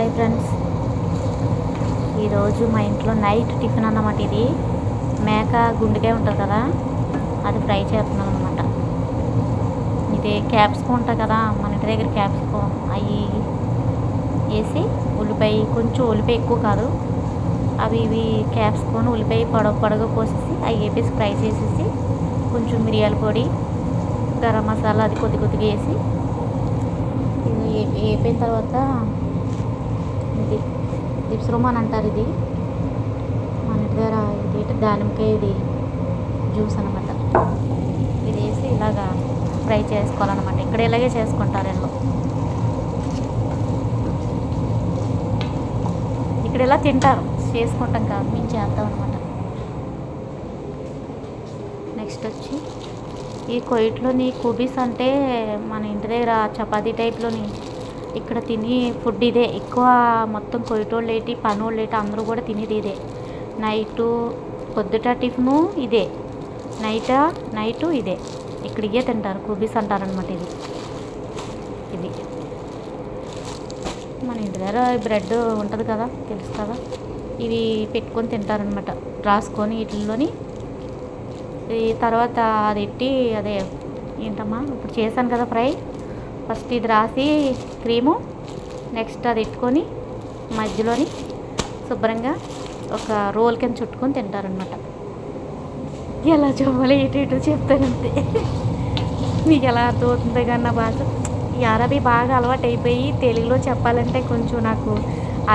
Hi friends, ఈరోజు మా ఇంట్లో నైట్ టిఫిన్ అన్నమాట. ఇది మేక గుండెకాయ ఉంటుంది కదా, అది ఫ్రై చేస్తున్నాం అనమాట. ఇది క్యాప్సికం ఉంటుంది కదా, మన ఇంటి దగ్గర క్యాప్సికం అవి వేసి ఉల్లిపాయ, కొంచెం ఉల్లిపాయ ఎక్కువ కాదు, అవి ఇవి క్యాప్సికం ఉల్లిపాయ పొడవు పోసేసి అవి వేపేసి ఫ్రై చేసేసి కొంచెం మిరియాల పొడి, గరం మసాలా అది కొద్దిగా వేసి వేపిన తర్వాత ఇది లిప్స్ రుమాన్ అంటారు. ఇది మన ఇంటి దగ్గర ఇది దానిమ్మకాయ ఇది జ్యూస్ అనమాట. ఇది వేసి ఇలాగా ఫ్రై చేసుకోవాలన్నమాట. ఇక్కడ ఇలాగే చేసుకుంటారు వీళ్ళు. ఇక్కడ ఇలా తింటారు, చేసుకుంటాం కాదు, మేము చేద్దాం అనమాట. నెక్స్ట్ వచ్చి ఈ కొయిట్లోని కుబీస్ అంటే మన ఇంటి దగ్గర చపాతీ టైప్లోని ఇక్కడ తిని ఫుడ్ ఇదే ఎక్కువ. మొత్తం కొయిటోళ్ళు ఏంటి, పనోళ్ళు ఏంటి, అందరూ కూడా తినేది ఇదే. నైటు పొద్దుట టిఫిను ఇదే, నైటు ఇదే. ఇక్కడ ఇవే తింటారు, కుబీస్ అంటారనమాట. ఇది మన ఇంటి దగ్గర బ్రెడ్ ఉంటుంది కదా, తెలుసు కదా, ఇవి పెట్టుకొని తింటారనమాట, రాసుకొని వీటిల్లోని. ఈ తర్వాత అది ఎట్టి అదే ఏంటమ్మా ఇప్పుడు చేశాను కదా ఫ్రై, ఫస్ట్ ఇది రాసి క్రీము, నెక్స్ట్ అది ఎట్టుకొని మధ్యలోని శుభ్రంగా ఒక రోల్ కింద చుట్టుకొని తింటారనమాట. ఎలా చూడాలి ఇటు చెప్తానంతే. మీకు ఎలా అర్థమవుతుంది కానీ నా భాష ఈ అరబీ బాగా అలవాటు అయిపోయి తెలుగులో చెప్పాలంటే కొంచెం నాకు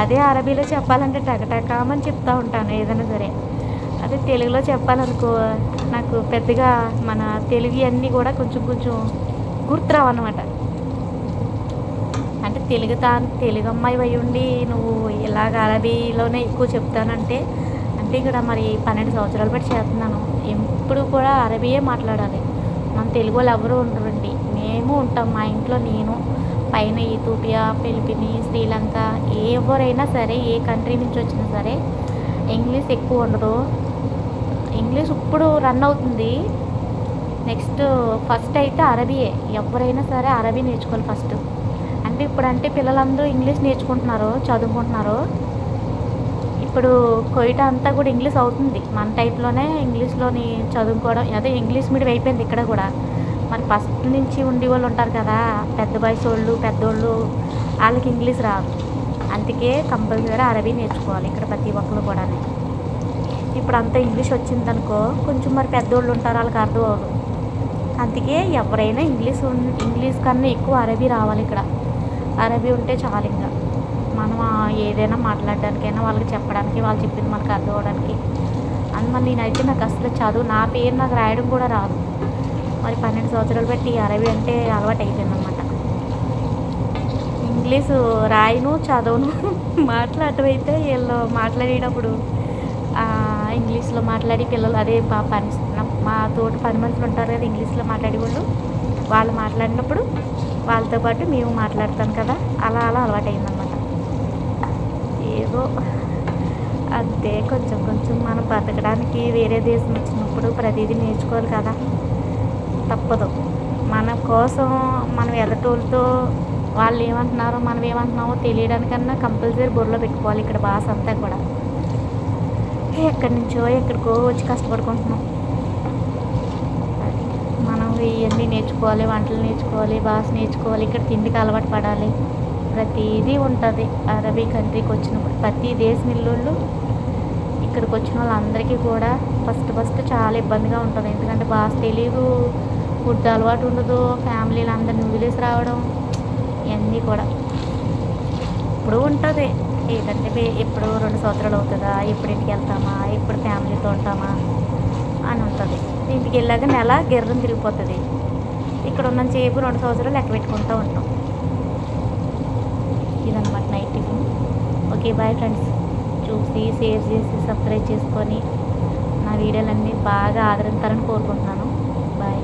అదే అరబీలో చెప్పాలంటే టకటకామని చెప్తూ ఉంటాను ఏదైనా సరే. అదే తెలుగులో చెప్పాలనుకో నాకు పెద్దగా మన తెలుగు అన్నీ కూడా కొంచెం గుర్తురావు అన్నమాట. అంటే తెలుగు అమ్మాయి అయి ఉండి నువ్వు ఇలాగ అరబీలోనే ఎక్కువ చెప్తానంటే, అంటే ఇక్కడ మరి 12 సంవత్సరాలు బట్టి చేస్తున్నాను. ఎప్పుడు కూడా అరబీయే మాట్లాడాలి. మన తెలుగు వాళ్ళు ఎవరు ఉండరండి, మేము ఉంటాం. మా ఇంట్లో నేను పైన ఇథియోపియా, ఫిలిప్పీన్స్, శ్రీలంక, ఎవరైనా సరే ఏ కంట్రీ నుంచి వచ్చినా సరే ఇంగ్లీష్ ఎక్కువ ఉండదు. ఇంగ్లీష్ ఇప్పుడు రన్ అవుతుంది. నెక్స్ట్ ఫస్ట్ అయితే అరబీయే. ఎవరైనా సరే అరబీ నేర్చుకోవాలి ఫస్ట్. అంటే ఇప్పుడంటే పిల్లలందరూ ఇంగ్లీష్ నేర్చుకుంటున్నారు, చదువుకుంటున్నారు. ఇప్పుడు కొయిటా అంతా కూడా ఇంగ్లీష్ అవుతుంది. మన టైప్లోనే ఇంగ్లీష్లోని చదువుకోవడం, అదే ఇంగ్లీష్ మీడియం అయిపోయింది ఇక్కడ కూడా. మరి ఫస్ట్ నుంచి ఉండే వాళ్ళు ఉంటారు కదా, పెద్ద వయసు వాళ్ళు, పెద్దోళ్ళు, వాళ్ళకి ఇంగ్లీష్ రాదు. అందుకే కంపల్సరీ అరబీ నేర్చుకోవాలి ఇక్కడ ప్రతి ఒక్కరు కూడా. ఇప్పుడు అంతా ఇంగ్లీష్ వచ్చిందనుకో కొంచెం మరి పెద్దోళ్ళు ఉంటారు, వాళ్ళకి అర్థం అవ్వదు. అందుకే ఎవరైనా ఇంగ్లీష్ కన్నా ఎక్కువ అరబీ రావాలి ఇక్కడ. అరబీ ఉంటే చాలు. ఇంకా మనం ఏదైనా మాట్లాడడానికైనా, వాళ్ళకి చెప్పడానికి, వాళ్ళు చెప్పింది మనకు అర్థం అవ్వడానికి. అందువల్ల నేనైతే నాకు అసలు చదువు, నా పేరు నాకు రాయడం కూడా రాదు. మరి 12 సంవత్సరాలు బట్టి అరబీ అంటే అలవాటు అయిపోయింది అనమాట. ఇంగ్లీషు రాయను, చదవను, మాట్లాడటం అయితే వీళ్ళు మాట్లాడేటప్పుడు ఇంగ్లీష్లో మాట్లాడి పిల్లలు అదే మా తోటి పని మనుషులు ఉంటారు కదా ఇంగ్లీష్లో మాట్లాడేవాళ్ళు, వాళ్ళు మాట్లాడినప్పుడు వాళ్ళతో పాటు మేము మాట్లాడతాను కదా, అలా అలవాటు అయిందనమాట. ఏదో అంతే, కొంచెం మనం బతకడానికి వేరే దేశం వచ్చినప్పుడు ప్రతిదీ నేర్చుకోవాలి కదా, తప్పదు. మన కోసం మనం ఎదటోళ్ళతో వాళ్ళు ఏమంటున్నారో మనం ఏమంటున్నామో తెలియడానికన్నా కంపల్సరీ బుర్రలో పెట్టుకోవాలి ఇక్కడ భాష అంతా కూడా. ఎక్కడి నుంచో ఎక్కడికో వచ్చి కష్టపడుకుంటున్నాం. మనం ఇవన్నీ నేర్చుకోవాలి, వంటలు నేర్చుకోవాలి, భాష నేర్చుకోవాలి, ఇక్కడ తిండికి అలవాటు పడాలి. ప్రతిదీ ఉంటుంది అరబీ కంట్రీకి వచ్చినప్పుడు. ప్రతి దేశం ఇల్లు ఇక్కడికి వచ్చిన వాళ్ళందరికీ కూడా ఫస్ట్ చాలా ఇబ్బందిగా ఉంటుంది. ఎందుకంటే భాష తెలియదు, ఫుడ్ అలవాటు ఉండదు, ఫ్యామిలీలు అందరిని వదిలేసి రావడం, ఇవన్నీ కూడా ఇప్పుడు ఉంటుంది. ఏంటంటే ఎప్పుడు 2 సంవత్సరాలు అవుతుందా, ఎప్పుడు ఇంటికి వెళ్తామా, ఎప్పుడు ఫ్యామిలీతో ఉంటామా అని ఉంటుంది. ఇంటికి వెళ్ళాక నెల గిర్రం తిరిగిపోతుంది. ఇక్కడ ఉన్న చేపు 2 సంవత్సరాలు లెక్క పెట్టుకుంటూ ఉంటాం. ఇదన్నమాట night tiffin. Okay, bye friends. చూసి షేర్ చేసి సబ్స్క్రైబ్ చేసుకొని నా వీడియోలన్నీ బాగా ఆదరిస్తారని కోరుకుంటున్నాను. బాయ్.